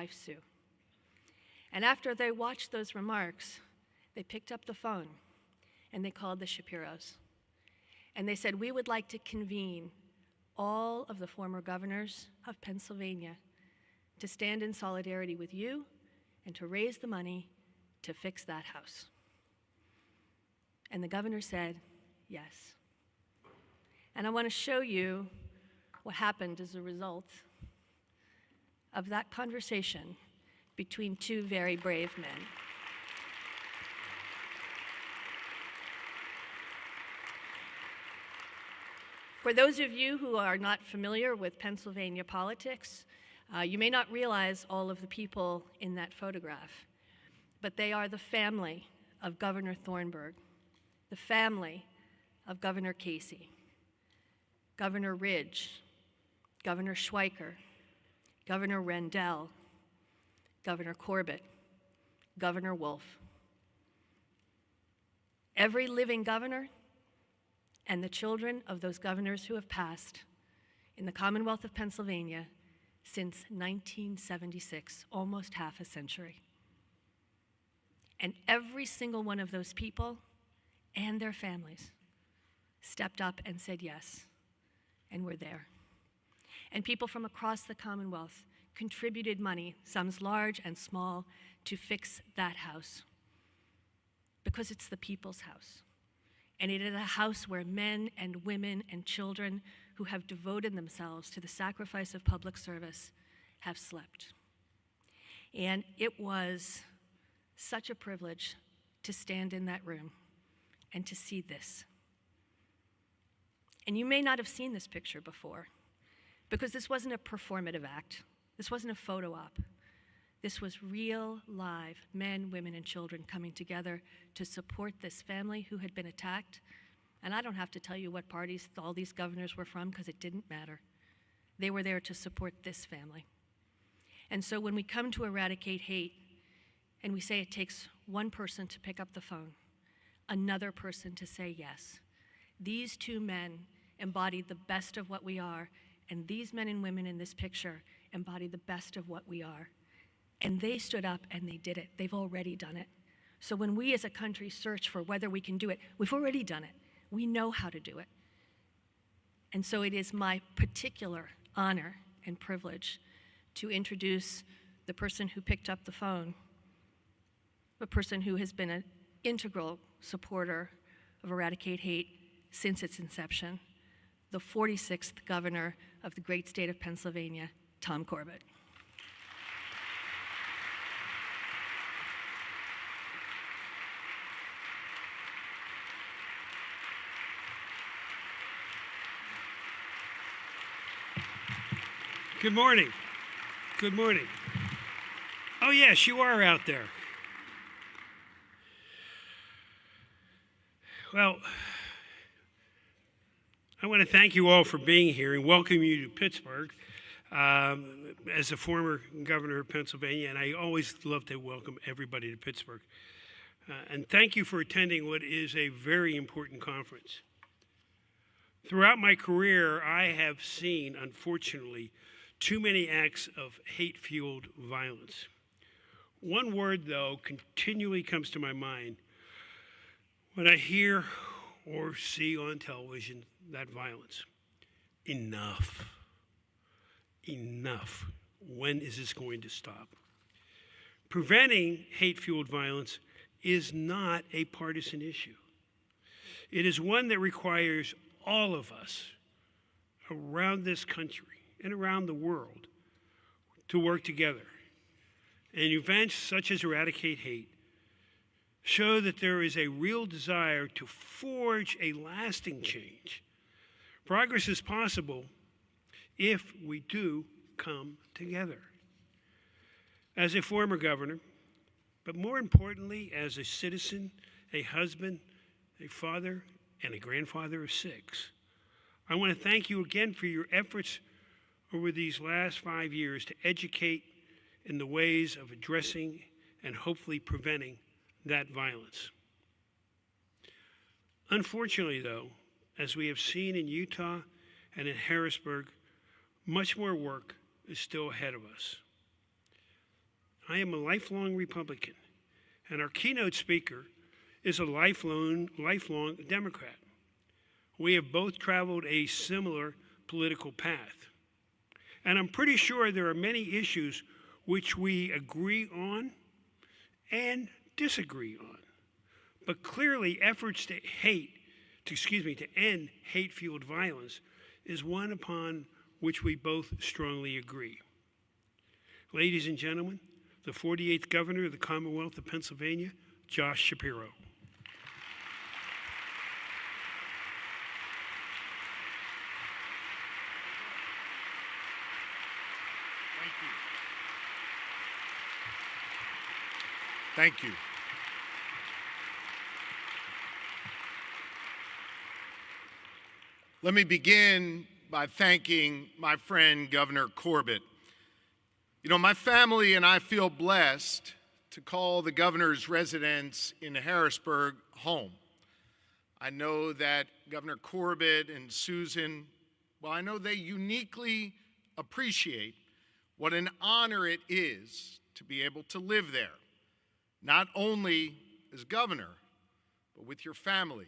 wife, Sue. And after they watched those remarks, they picked up the phone and they called the Shapiros. And they said, we would like to convene all of the former governors of Pennsylvania to stand in solidarity with you and to raise the money to fix that house. And the governor said, yes. And I want to show you what happened as a result of that conversation between two very brave men. For those of you who are not familiar with Pennsylvania politics, you may not realize all of the people in that photograph, but they are the family of Governor Thornburgh, the family of Governor Casey, Governor Ridge, Governor Schweiker, Governor Rendell, Governor Corbett, Governor Wolf. Every living governor and the children of those governors who have passed in the Commonwealth of Pennsylvania since 1976, almost half a century. And every single one of those people and their families stepped up and said yes, and were there. And people from across the Commonwealth contributed money, sums large and small, to fix that house, because it's the people's house. And it is a house where men and women and children who have devoted themselves to the sacrifice of public service have slept. And it was such a privilege to stand in that room and to see this. And you may not have seen this picture before, because this wasn't a performative act. This wasn't a photo op. This was real, live men, women, and children coming together to support this family who had been attacked. And I don't have to tell you what parties all these governors were from, because it didn't matter. They were there to support this family. And so when we come to Eradicate Hate, and we say it takes one person to pick up the phone, another person to say yes, these two men embodied the best of what we are, and these men and women in this picture embody the best of what we are. And they stood up and they did it. They've already done it. So when we as a country search for whether we can do it, we've already done it. We know how to do it. And so it is my particular honor and privilege to introduce the person who picked up the phone, a person who has been an integral supporter of Eradicate Hate since its inception, the 46th governor of the great state of Pennsylvania, Tom Corbett. Good morning. Good morning. Oh, yes, you are out there. Well, I want to thank you all for being here and welcome you to Pittsburgh. As a former governor of Pennsylvania, and I always love to welcome everybody to Pittsburgh. And thank you for attending what is a very important conference. Throughout my career, I have seen, unfortunately, too many acts of hate-fueled violence. One word, though, continually comes to my mind when I hear or see on television that violence. Enough. Enough. When is this going to stop? Preventing hate-fueled violence is not a partisan issue. It is one that requires all of us around this country and around the world to work together. And events such as Eradicate Hate show that there is a real desire to forge a lasting change. Progress is possible if we do come together. As a former governor, but more importantly, as a citizen, a husband, a father, and a grandfather of 6, I want to thank you again for your efforts over these last 5 years to educate in the ways of addressing and hopefully preventing that violence. Unfortunately, though, as we have seen in Utah and in Harrisburg, much more work is still ahead of us. I am a lifelong Republican, and our keynote speaker is a lifelong Democrat. We have both traveled a similar political path. And I'm pretty sure there are many issues which we agree on and disagree on. But clearly, efforts to end hate-fueled violence is one upon which we both strongly agree. Ladies and gentlemen, the 48th Governor of the Commonwealth of Pennsylvania, Josh Shapiro. Thank you. Let me begin by thanking my friend, Governor Corbett. You know, my family and I feel blessed to call the governor's residence in Harrisburg home. I know that Governor Corbett and Susan, well, I know they uniquely appreciate what an honor it is to be able to live there, not only as governor, but with your family,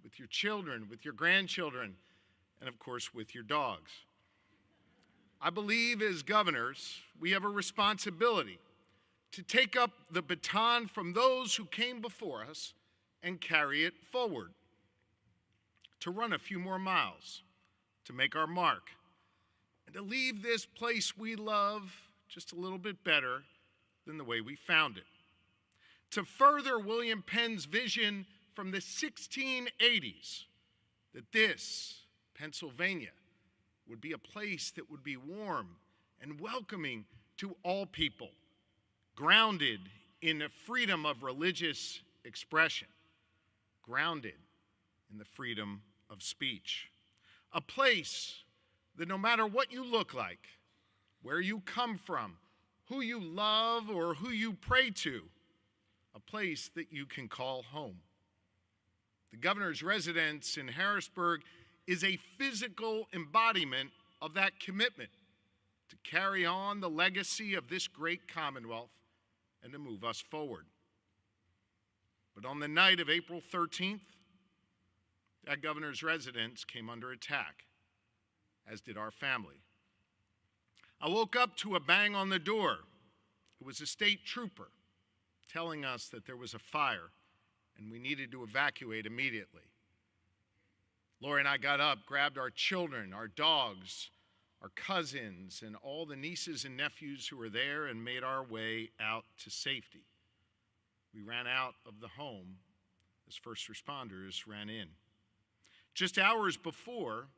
with your children, with your grandchildren, and of course with your dogs. I believe as governors, we have a responsibility to take up the baton from those who came before us and carry it forward, to run a few more miles, to make our mark, and to leave this place we love just a little bit better than the way we found it. To further William Penn's vision from the 1680s that this, Pennsylvania, would be a place that would be warm and welcoming to all people, grounded in the freedom of religious expression, grounded in the freedom of speech. A place that no matter what you look like, where you come from, who you love or who you pray to, a place that you can call home. The governor's residence in Harrisburg is a physical embodiment of that commitment to carry on the legacy of this great Commonwealth and to move us forward. But on the night of April 13th, that governor's residence came under attack, as did our family. I woke up to a bang on the door. It was a state trooper telling us that there was a fire and we needed to evacuate immediately. Lori and I got up, grabbed our children, our dogs, our cousins, and all the nieces and nephews who were there and made our way out to safety. We ran out of the home as first responders ran in. Just hours before,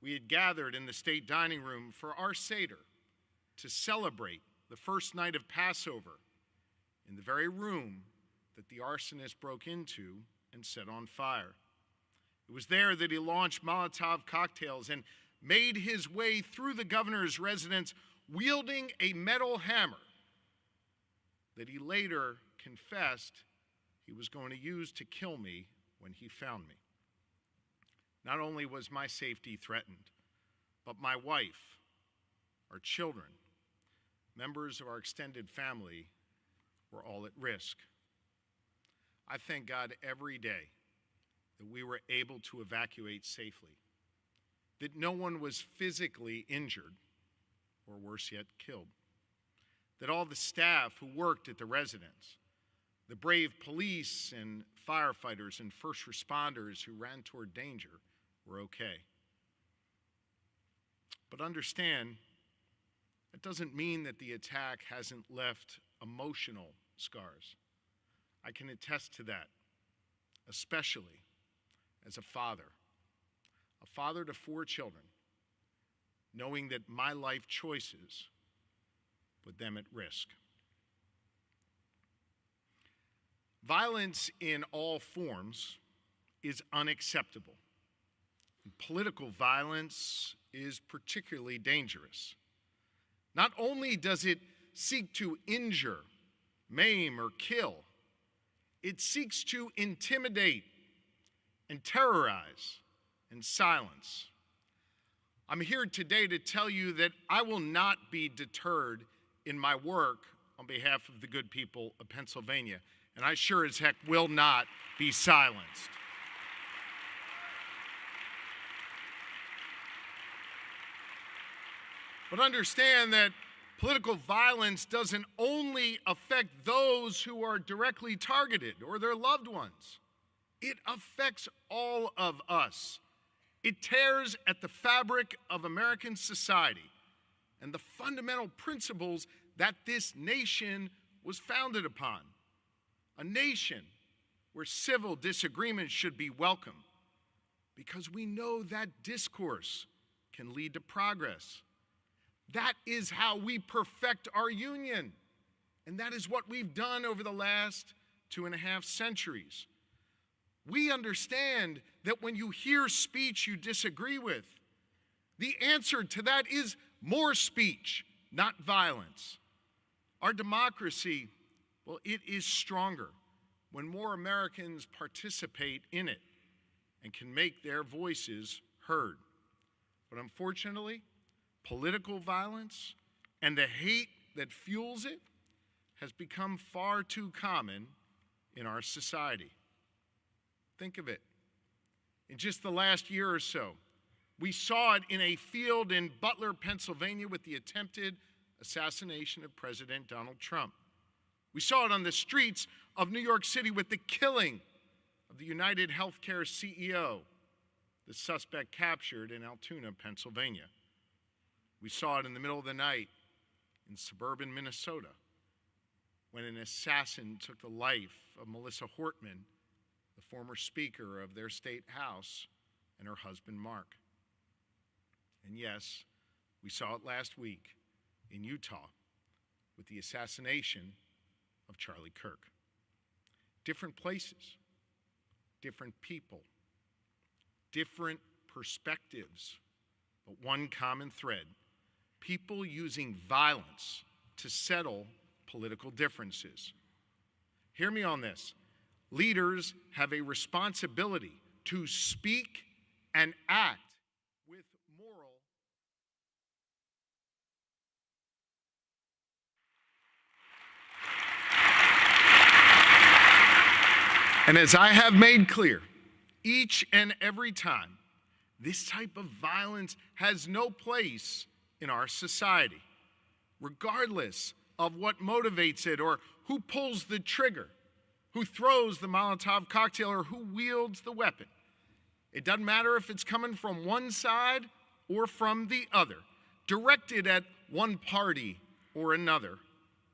we had gathered in the state dining room for our Seder to celebrate the first night of Passover in the very room that the arsonist broke into and set on fire. It was there that he launched Molotov cocktails and made his way through the governor's residence wielding a metal hammer that he later confessed he was going to use to kill me when he found me. Not only was my safety threatened, but my wife, our children, members of our extended family were all at risk. I thank God every day that we were able to evacuate safely, that no one was physically injured, or worse yet, killed, that all the staff who worked at the residence, the brave police and firefighters and first responders who ran toward danger were okay. But understand, that doesn't mean that the attack hasn't left emotional scars. I can attest to that, especially as a father to 4 children, knowing that my life choices put them at risk. Violence in all forms is unacceptable. And political violence is particularly dangerous. Not only does it seek to injure, maim, or kill, it seeks to intimidate and terrorize and silence. I'm here today to tell you that I will not be deterred in my work on behalf of the good people of Pennsylvania, and I sure as heck will not be silenced. But understand that political violence doesn't only affect those who are directly targeted or their loved ones. It affects all of us. It tears at the fabric of American society and the fundamental principles that this nation was founded upon. A nation where civil disagreement should be welcome, because we know that discourse can lead to progress. That is how we perfect our union. And that is what we've done over the last 2.5 centuries. We understand that when you hear speech you disagree with, the answer to that is more speech, not violence. Our democracy, well, it is stronger when more Americans participate in it and can make their voices heard. But unfortunately, political violence and the hate that fuels it has become far too common in our society. Think of it. In just the last year or so, we saw it in a field in Butler, Pennsylvania, with the attempted assassination of President Donald Trump. We saw it on the streets of New York City with the killing of the United Healthcare CEO, the suspect captured in Altoona, Pennsylvania. We saw it in the middle of the night in suburban Minnesota when an assassin took the life of Melissa Hortman, the former Speaker of their state house, and her husband, Mark. And yes, we saw it last week in Utah with the assassination of Charlie Kirk. Different places, different people, different perspectives, but one common thread: people using violence to settle political differences. Hear me on this. Leaders have a responsibility to speak and act with moral. And as I have made clear, each and every time, this type of violence has no place in our society, regardless of what motivates it or who pulls the trigger, who throws the Molotov cocktail, or who wields the weapon. It doesn't matter if it's coming from one side or from the other, directed at one party or another,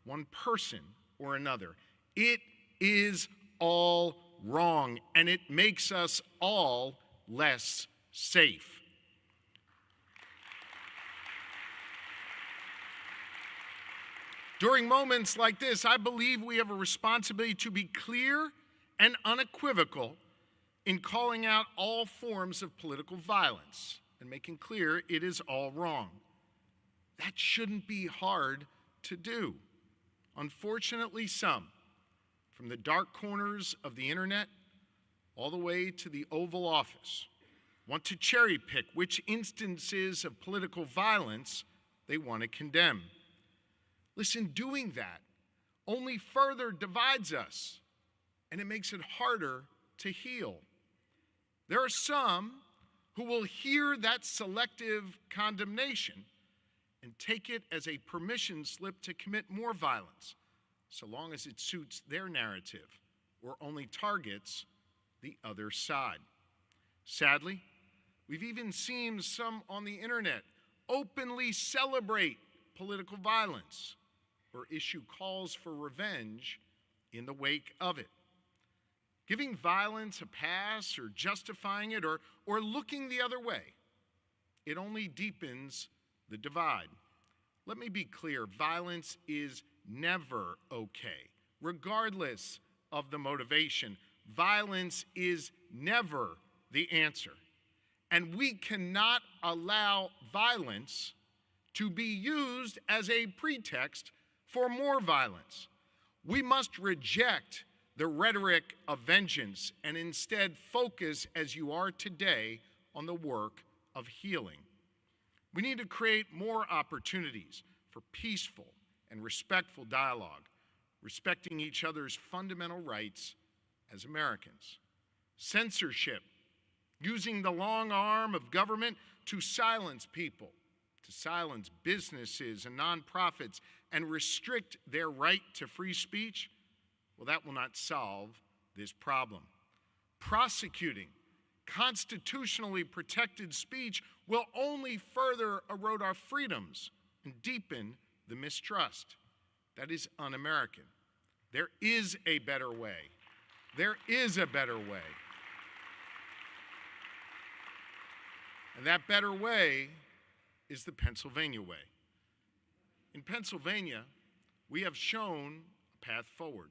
one person or another. It is all wrong, and it makes us all less safe. During moments like this, I believe we have a responsibility to be clear and unequivocal in calling out all forms of political violence and making clear it is all wrong. That shouldn't be hard to do. Unfortunately, some, from the dark corners of the internet all the way to the Oval Office, want to cherry pick which instances of political violence they want to condemn. Listen, doing that only further divides us, and it makes it harder to heal. There are some who will hear that selective condemnation and take it as a permission slip to commit more violence, so long as it suits their narrative or only targets the other side. Sadly, we've even seen some on the internet openly celebrate political violence or issue calls for revenge in the wake of it. Giving violence a pass or justifying it or looking the other way, it only deepens the divide. Let me be clear, violence is never okay, regardless of the motivation. Violence is never the answer. And we cannot allow violence to be used as a pretext for more violence. We must reject the rhetoric of vengeance and instead focus, as you are today, on the work of healing. We need to create more opportunities for peaceful and respectful dialogue, respecting each other's fundamental rights as Americans. Censorship, using the long arm of government to silence people, to silence businesses and nonprofits and restrict their right to free speech, well, that will not solve this problem. Prosecuting constitutionally protected speech will only further erode our freedoms and deepen the mistrust. That is un-American. There is a better way. There is a better way. And that better way is the Pennsylvania way. In Pennsylvania, we have shown a path forward.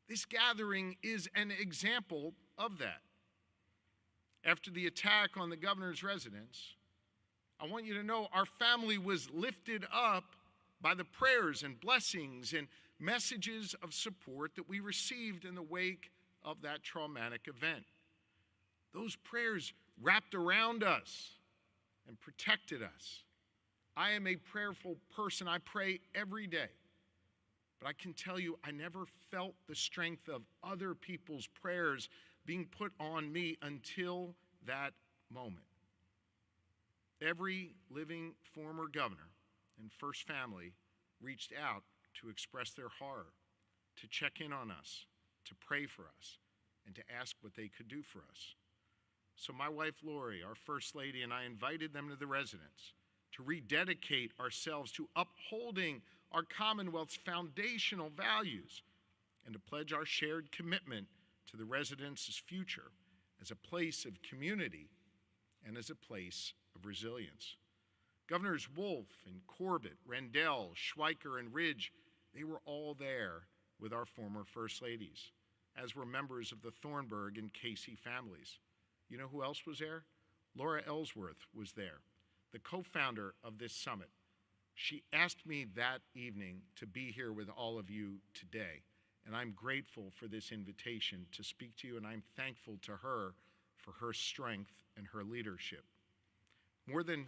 This gathering is an example of that. After the attack on the governor's residence, I want you to know our family was lifted up by the prayers and blessings and messages of support that we received in the wake of that traumatic event. Those prayers wrapped around us and protected us. I am a prayerful person. I pray every day. But I can tell you, I never felt the strength of other people's prayers being put on me until that moment. Every living former governor and first family reached out to express their horror, to check in on us, to pray for us, and to ask what they could do for us. So my wife, Lori, our First Lady, and I invited them to the residence to rededicate ourselves to upholding our Commonwealth's foundational values and to pledge our shared commitment to the residence's future as a place of community and as a place of resilience. Governors Wolf and Corbett, Rendell, Schweiker, and Ridge, they were all there with our former First Ladies, as were members of the Thornburg and Casey families. You know who else was there? Laura Ellsworth was there, the co-founder of this summit. She asked me that evening to be here with all of you today, and I'm grateful for this invitation to speak to you, and I'm thankful to her for her strength and her leadership. More than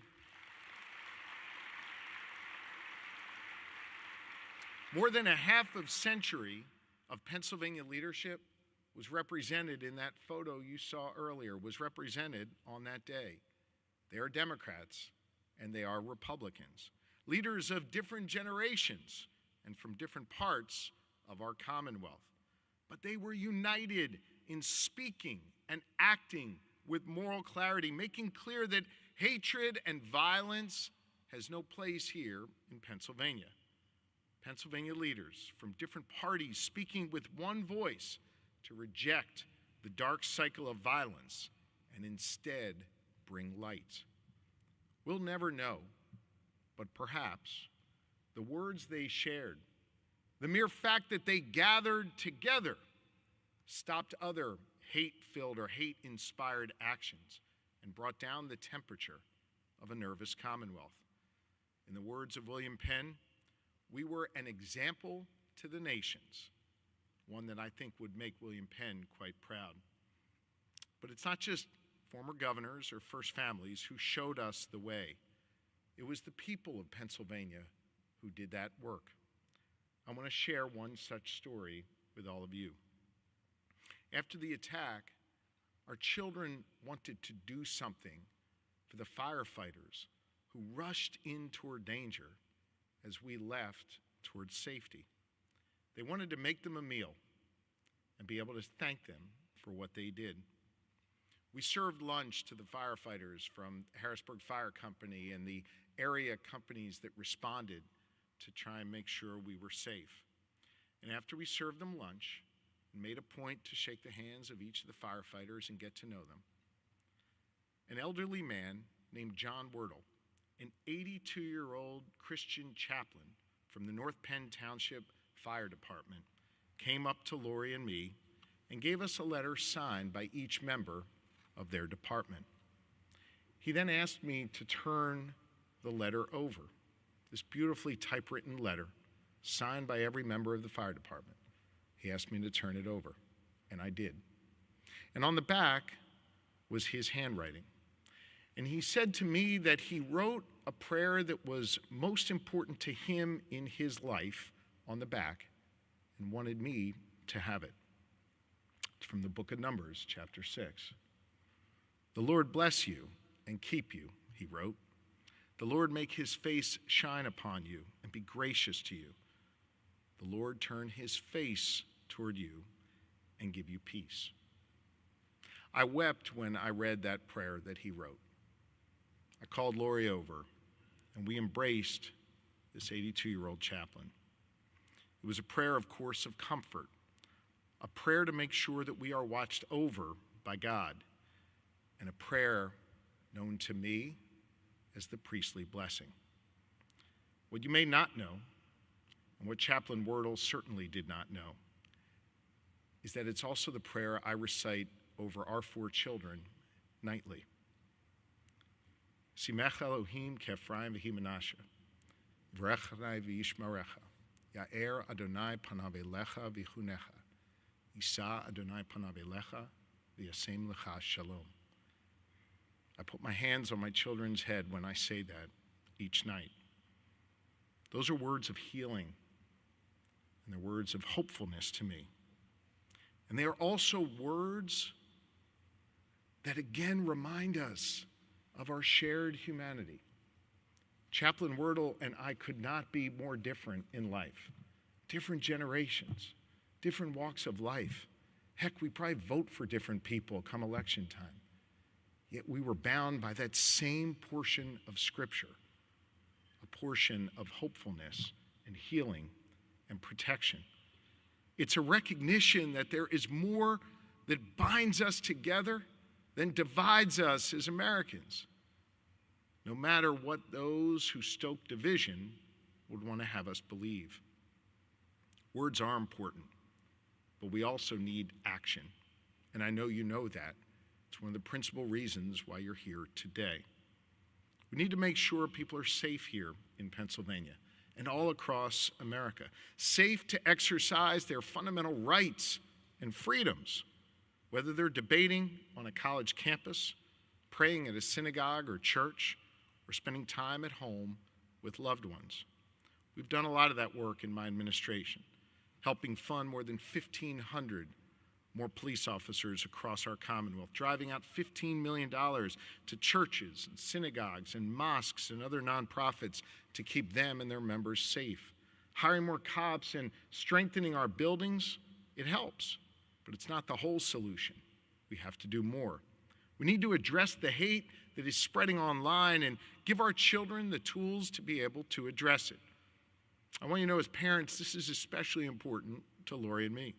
a half of century of Pennsylvania leadership was represented in that photo you saw earlier, was represented on that day. They are Democrats and they are Republicans, leaders of different generations and from different parts of our Commonwealth. But they were united in speaking and acting with moral clarity, making clear that hatred and violence has no place here in Pennsylvania. Pennsylvania leaders from different parties speaking with one voice to reject the dark cycle of violence and instead bring light. We'll never know, but perhaps the words they shared, the mere fact that they gathered together, stopped other hate-filled or hate-inspired actions and brought down the temperature of a nervous Commonwealth. In the words of William Penn, we were an example to the nations, one that I think would make William Penn quite proud. But it's not just former governors or first families who showed us the way. It was the people of Pennsylvania who did that work. I want to share one such story with all of you. After the attack, our children wanted to do something for the firefighters who rushed in toward danger as we left towards safety. They wanted to make them a meal and be able to thank them for what they did. We served lunch to the firefighters from Harrisburg Fire Company and the area companies that responded to try and make sure we were safe. And after we served them lunch and made a point to shake the hands of each of the firefighters and get to know them, an elderly man named John Wordle, an 82-year-old Christian chaplain from the North Penn Township Fire Department, came up to Lori and me and gave us a letter signed by each member of their department. He then asked me to turn the letter over, this beautifully typewritten letter signed by every member of the fire department. He asked me to turn it over, and I did. And on the back was his handwriting. And he said to me that he wrote a prayer that was most important to him in his life on the back and wanted me to have it. It's from the book of Numbers, chapter 6. "The Lord bless you and keep you," he wrote. "The Lord make his face shine upon you and be gracious to you. The Lord turn his face toward you and give you peace." I wept when I read that prayer that he wrote. I called Lori over, and we embraced this 82-year-old chaplain. It was a prayer, of course, of comfort, a prayer to make sure that we are watched over by God, and a prayer known to me as the priestly blessing. What you may not know, and what Chaplain Wordle certainly did not know, is that it's also the prayer I recite over our 4 children nightly. Simech Elohim k'Ephraim v'hi Menashe, v'rech Adonai v'yishmerecha, Ya'er Adonai panav elecha v'chunecha, Yisa Adonai panav elecha v'yasem lecha shalom. I put my hands on my children's head when I say that each night. Those are words of healing, and they're words of hopefulness to me. And they are also words that again remind us of our shared humanity. Chaplain Wordle and I could not be more different in life. Different generations, different walks of life. Heck, we probably vote for different people come election time. Yet we were bound by that same portion of Scripture, a portion of hopefulness and healing and protection. It's a recognition that there is more that binds us together than divides us as Americans, no matter what those who stoke division would want to have us believe. Words are important, but we also need action, and I know you know that. It's one of the principal reasons why you're here today. We need to make sure people are safe here in Pennsylvania and all across America, safe to exercise their fundamental rights and freedoms, whether they're debating on a college campus, praying at a synagogue or church, or spending time at home with loved ones. We've done a lot of that work in my administration, helping fund more than 1,500 more police officers across our Commonwealth, driving out $15 million to churches and synagogues and mosques and other nonprofits to keep them and their members safe. Hiring more cops and strengthening our buildings, it helps, but it's not the whole solution. We have to do more. We need to address the hate that is spreading online and give our children the tools to be able to address it. I want you to know as parents, this is especially important to Lori and me.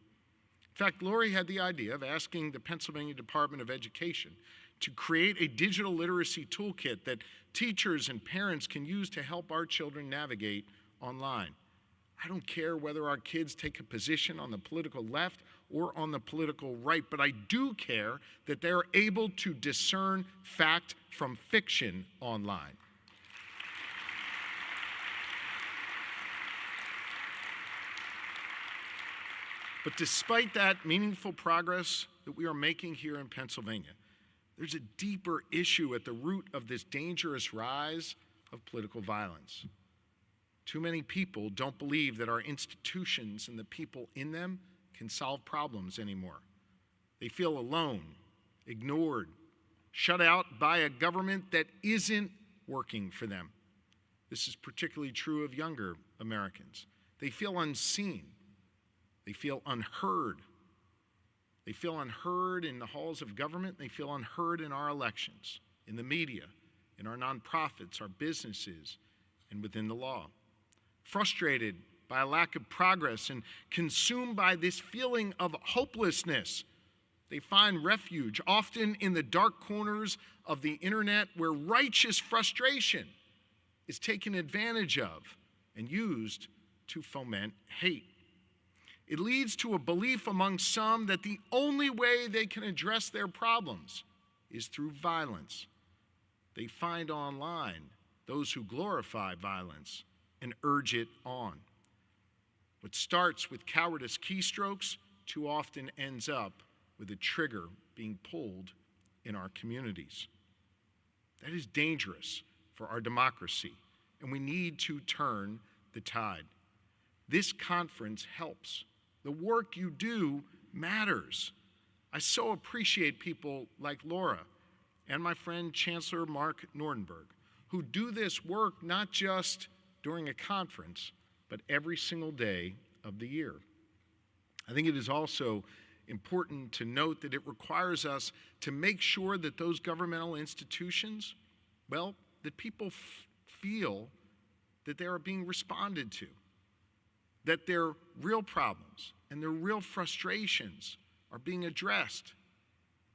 In fact, Lori had the idea of asking the Pennsylvania Department of Education to create a digital literacy toolkit that teachers and parents can use to help our children navigate online. I don't care whether our kids take a position on the political left or on the political right, but I do care that they're able to discern fact from fiction online. But despite that meaningful progress that we are making here in Pennsylvania, there's a deeper issue at the root of this dangerous rise of political violence. Too many people don't believe that our institutions and the people in them can solve problems anymore. They feel alone, ignored, shut out by a government that isn't working for them. This is particularly true of younger Americans. They feel unseen. They feel unheard. They feel unheard in the halls of government. They feel unheard in our elections, in the media, in our nonprofits, our businesses, and within the law. Frustrated by a lack of progress and consumed by this feeling of hopelessness, they find refuge, often in the dark corners of the internet where righteous frustration is taken advantage of and used to foment hate. It leads to a belief among some that the only way they can address their problems is through violence. They find online those who glorify violence and urge it on. What starts with cowardice keystrokes too often ends up with a trigger being pulled in our communities. That is dangerous for our democracy, and we need to turn the tide. This conference helps. The work you do matters. I so appreciate people like Laura and my friend Chancellor Mark Nordenberg, who do this work not just during a conference, but every single day of the year. I think it is also important to note that it requires us to make sure that those governmental institutions, well, that people feel that they are being responded to, that their real problems and their real frustrations are being addressed,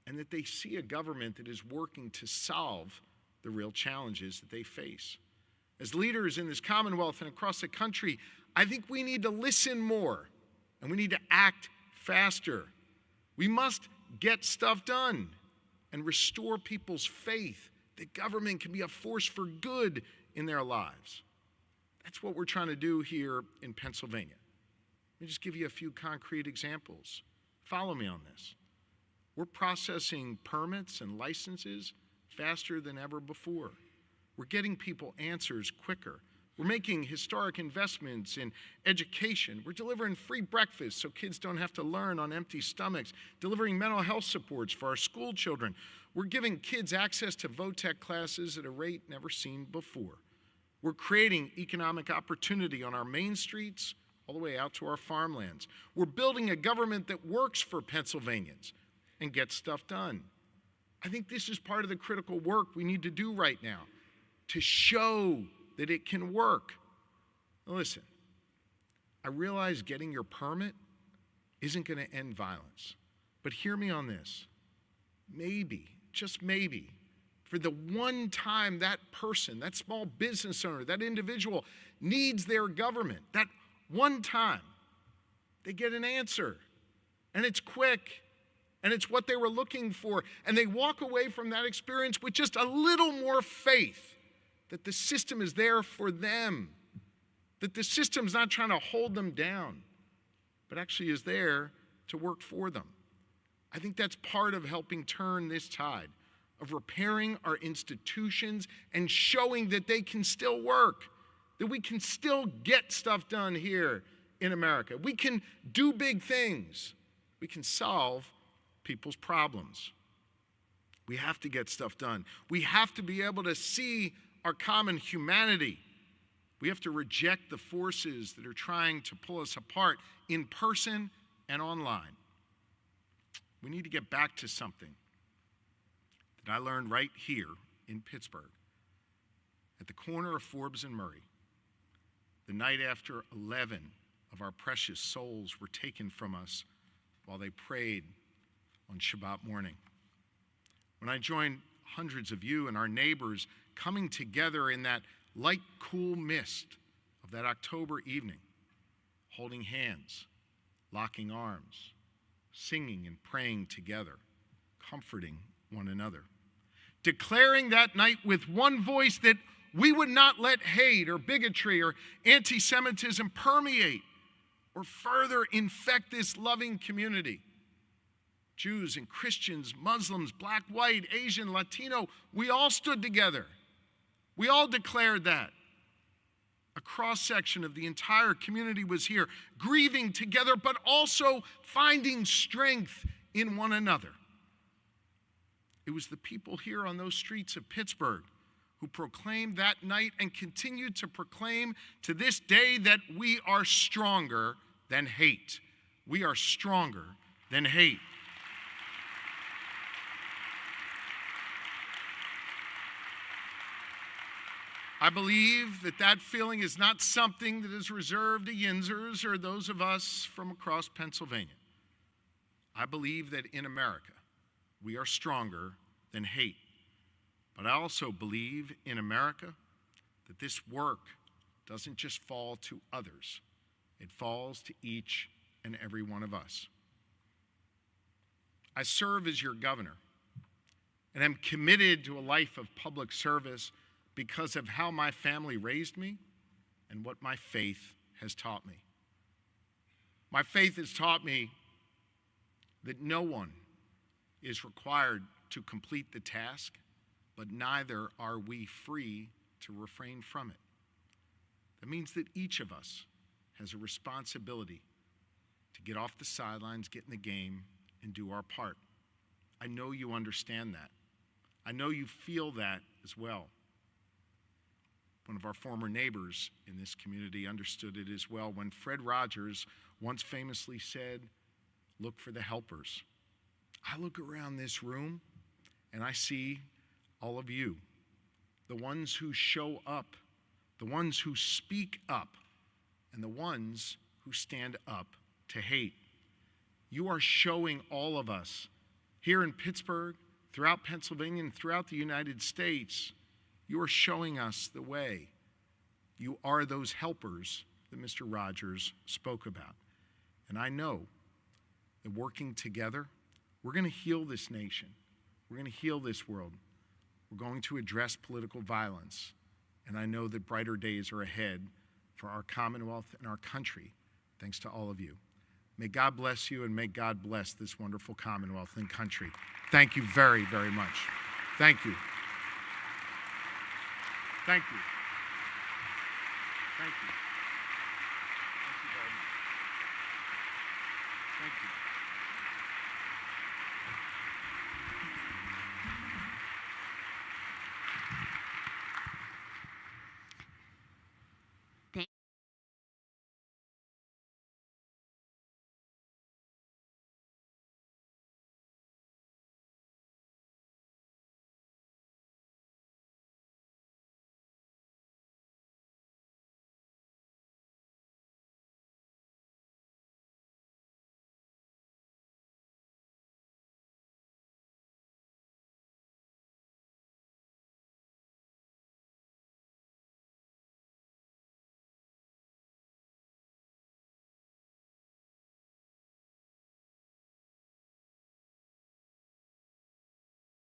and that they see a government that is working to solve the real challenges that they face. As leaders in this Commonwealth and across the country, I think we need to listen more, and we need to act faster. We must get stuff done and restore people's faith that government can be a force for good in their lives. That's what we're trying to do here in Pennsylvania. Let me just give you a few concrete examples. Follow me on this. We're processing permits and licenses faster than ever before. We're getting people answers quicker. We're making historic investments in education. We're delivering free breakfast so kids don't have to learn on empty stomachs, delivering mental health supports for our school children. We're giving kids access to VOTEC classes at a rate never seen before. We're creating economic opportunity on our main streets all the way out to our farmlands. We're building a government that works for Pennsylvanians and gets stuff done. I think this is part of the critical work we need to do right now to show that it can work. Now listen, I realize getting your permit isn't going to end violence, but hear me on this. Maybe, just maybe, for the one time that person, that small business owner, that individual needs their government, that one time they get an answer, and it's quick, and it's what they were looking for, and they walk away from that experience with just a little more faith that the system is there for them, that the system's not trying to hold them down, but actually is there to work for them. I think that's part of helping turn this tide, of repairing our institutions and showing that they can still work, that we can still get stuff done here in America. We can do big things. We can solve people's problems. We have to get stuff done. We have to be able to see our common humanity. We have to reject the forces that are trying to pull us apart in person and online. We need to get back to something that I learned right here in Pittsburgh, at the corner of Forbes and Murray, the night after 11 of our precious souls were taken from us while they prayed on Shabbat morning. When I joined hundreds of you and our neighbors coming together in that light, cool mist of that October evening, holding hands, locking arms, singing and praying together, comforting one another, declaring that night with one voice that we would not let hate or bigotry or anti-Semitism permeate or further infect this loving community. Jews and Christians, Muslims, black, white, Asian, Latino, we all stood together. We all declared that. A cross-section of the entire community was here, grieving together, but also finding strength in one another. It was the people here on those streets of Pittsburgh who proclaimed that night and continue to proclaim to this day that we are stronger than hate. We are stronger than hate. I believe that that feeling is not something that is reserved to Yinzers or those of us from across Pennsylvania. I believe that in America, we are stronger than hate. But I also believe in America that this work doesn't just fall to others. It falls to each and every one of us. I serve as your governor, and I'm committed to a life of public service because of how my family raised me and what my faith has taught me. My faith has taught me that no one is required to complete the task, but neither are we free to refrain from it. That means that each of us has a responsibility to get off the sidelines, get in the game, and do our part. I know you understand that. I know you feel that as well. One of our former neighbors in this community understood it as well when Fred Rogers once famously said, "Look for the helpers." I look around this room and I see all of you, the ones who show up, the ones who speak up, and the ones who stand up to hate. You are showing all of us here in Pittsburgh, throughout Pennsylvania, and throughout the United States, you are showing us the way. You are those helpers that Mr. Rogers spoke about. And I know that working together, we're going to heal this nation. We're going to heal this world. We're going to address political violence. And I know that brighter days are ahead for our Commonwealth and our country, thanks to all of you. May God bless you, and may God bless this wonderful Commonwealth and country. Thank you very, very much. Thank you. Thank you. Thank you. Thank you very much. Thank you.